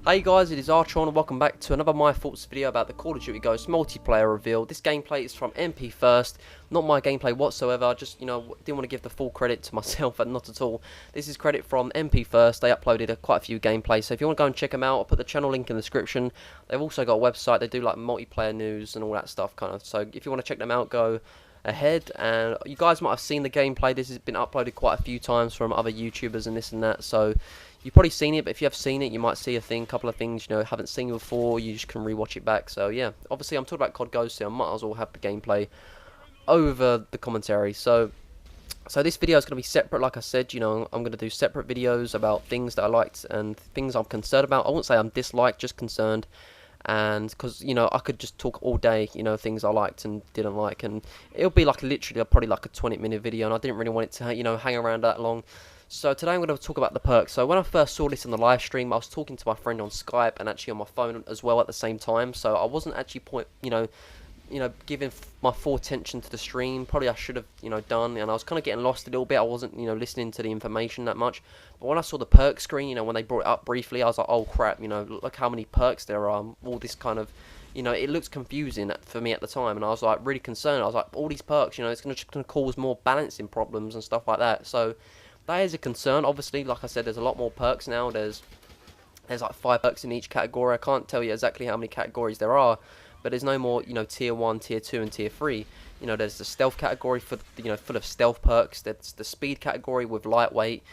Hey guys, it is Archon and welcome back to another My Thoughts video about the Call of Duty Ghosts multiplayer reveal. This gameplay is from MP First, not my gameplay whatsoever. I just, didn't want to give the full credit to myself, and not at all. This is credit from MP First. They uploaded quite a few gameplays, so if you want to go and check them out, I'll put the channel link in the description. They've also got a website. They do like multiplayer news and all that stuff, kind of. So if you want to check them out, go ahead. And you guys might have seen the gameplay. This has been uploaded quite a few times from other YouTubers and this and that, so you've probably seen it. But if you have seen it, you might see a couple of things haven't seen before. You just can rewatch it back. So yeah, obviously I'm talking about COD Ghosts here. I might as well have the gameplay over the commentary. So this video is going to be separate. Like I said, I'm going to do separate videos about things that I liked and things I'm concerned about. I won't say I'm disliked, just concerned. And because I could just talk all day, things I liked and didn't like, and it'll be like literally probably like a 20-minute video, and I didn't really want it to hang around that long. So today I'm going to talk about the perks. So when I first saw this in the live stream, I was talking to my friend on Skype and actually on my phone as well at the same time. So I wasn't actually giving my full attention to the stream. Probably I should have done, and I was kind of getting lost a little bit. I wasn't listening to the information that much. But when I saw the perk screen, when they brought it up briefly, I was like, oh crap, look how many perks there are. All this kind of, it looks confusing for me at the time, and I was like really concerned. I was like, all these perks, it's going to cause more balancing problems and stuff like that. So that is a concern. Obviously, like I said, there's a lot more perks now. There's like 5 perks in each category. I can't tell you exactly how many categories there are, but there's no more tier 1, tier 2 and tier 3. There's the stealth category for full of stealth perks. There's the speed category with lightweight,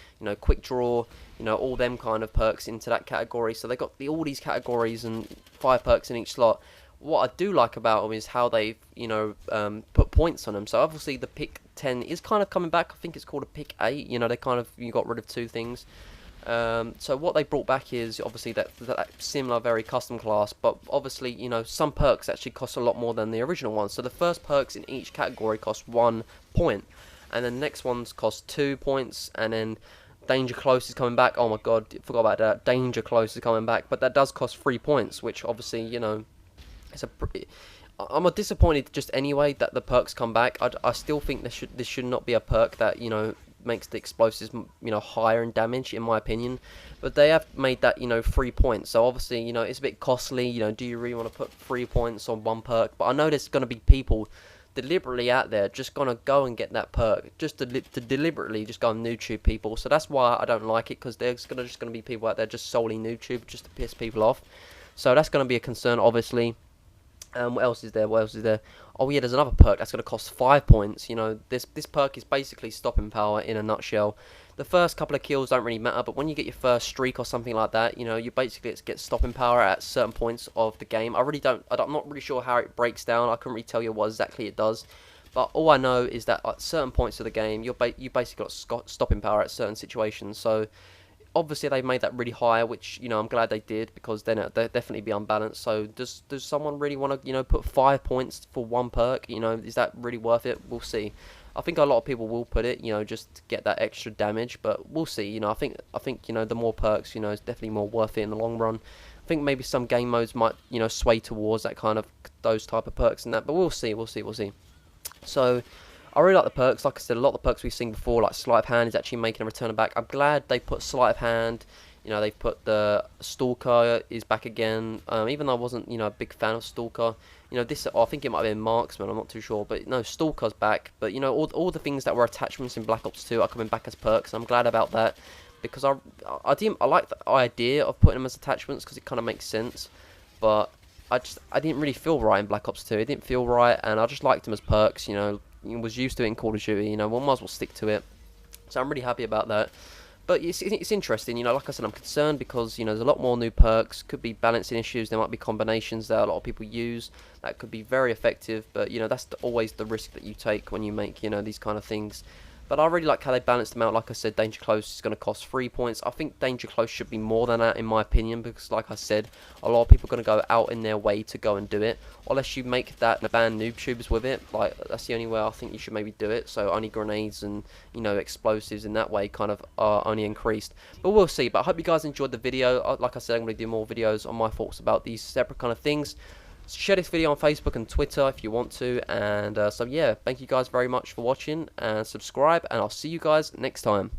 quick draw, all them kind of perks into that category. So they got all these categories and 5 perks in each slot. What I do like about them is how they've put points on them. So obviously the pick 10 is kind of coming back. I think it's called a pick 8. They kind of got rid of 2 things. So what they brought back is obviously that similar, very custom class, but obviously some perks actually cost a lot more than the original ones. So the first perks in each category cost 1 point, and then the next ones cost 2 points, and then Danger Close is coming back. Oh my god, forgot about that. Danger Close is coming back, but that does cost 3 points, which obviously it's I'm disappointed just anyway that the perks come back. I still think this should not be a perk that makes the explosives higher in damage, in my opinion. But they have made that 3 points, so obviously it's a bit costly. Do you really want to put 3 points on one perk? But I know there's going to be people deliberately out there just gonna go and get that perk just to deliberately just go and noob tube people. So that's why I don't like it, because there's just gonna be people out there just solely noob tube just to piss people off. So that's gonna be a concern, obviously. What else is there? Oh yeah, there's another perk that's going to cost 5 points. This perk is basically stopping power in a nutshell. The first couple of kills don't really matter, but when you get your first streak or something like that, you basically get stopping power at certain points of the game. I'm not really sure how it breaks down. I couldn't really tell you what exactly it does. But all I know is that at certain points of the game, you basically got stopping power at certain situations. So obviously they made that really high, which I'm glad they did, because then they'll definitely be unbalanced. So does someone really want to put 5 points for one perk? Is that really worth it? We'll see. I think a lot of people will put it, just to get that extra damage, but we'll see. I think the more perks, is definitely more worth it in the long run. I think maybe some game modes might sway towards that kind of those type of perks and that, but we'll see. So I really like the perks. Like I said, a lot of the perks we've seen before, like Sleight of Hand, is actually making a return back. I'm glad they put Sleight of Hand. They've put the Stalker is back again. Even though I wasn't, a big fan of Stalker. I think it might have been Marksman. I'm not too sure, but no, Stalker's back. But all the things that were attachments in Black Ops 2 are coming back as perks. And I'm glad about that, because I like the idea of putting them as attachments, because it kind of makes sense. But I didn't really feel right in Black Ops 2. It didn't feel right, and I just liked them as perks. Was used to it in Call of Duty, one might as well stick to it. So I'm really happy about that. But it's interesting, like I said, I'm concerned because, there's a lot more new perks. Could be balancing issues. There might be combinations that a lot of people use that could be very effective. But, that's always the risk that you take when you make, these kind of things. But I really like how they balanced them out. Like I said, Danger Close is going to cost 3 points. I think Danger Close should be more than that, in my opinion, because like I said, a lot of people are going to go out in their way to go and do it. Unless you make that and ban noob tubes with it, like that's the only way I think you should maybe do it. So only grenades and explosives in that way kind of are only increased. But we'll see. But I hope you guys enjoyed the video. Like I said, I'm going to do more videos on my thoughts about these separate kind of things. Share this video on Facebook and Twitter if you want to, and so yeah, thank you guys very much for watching, and subscribe, and I'll see you guys next time.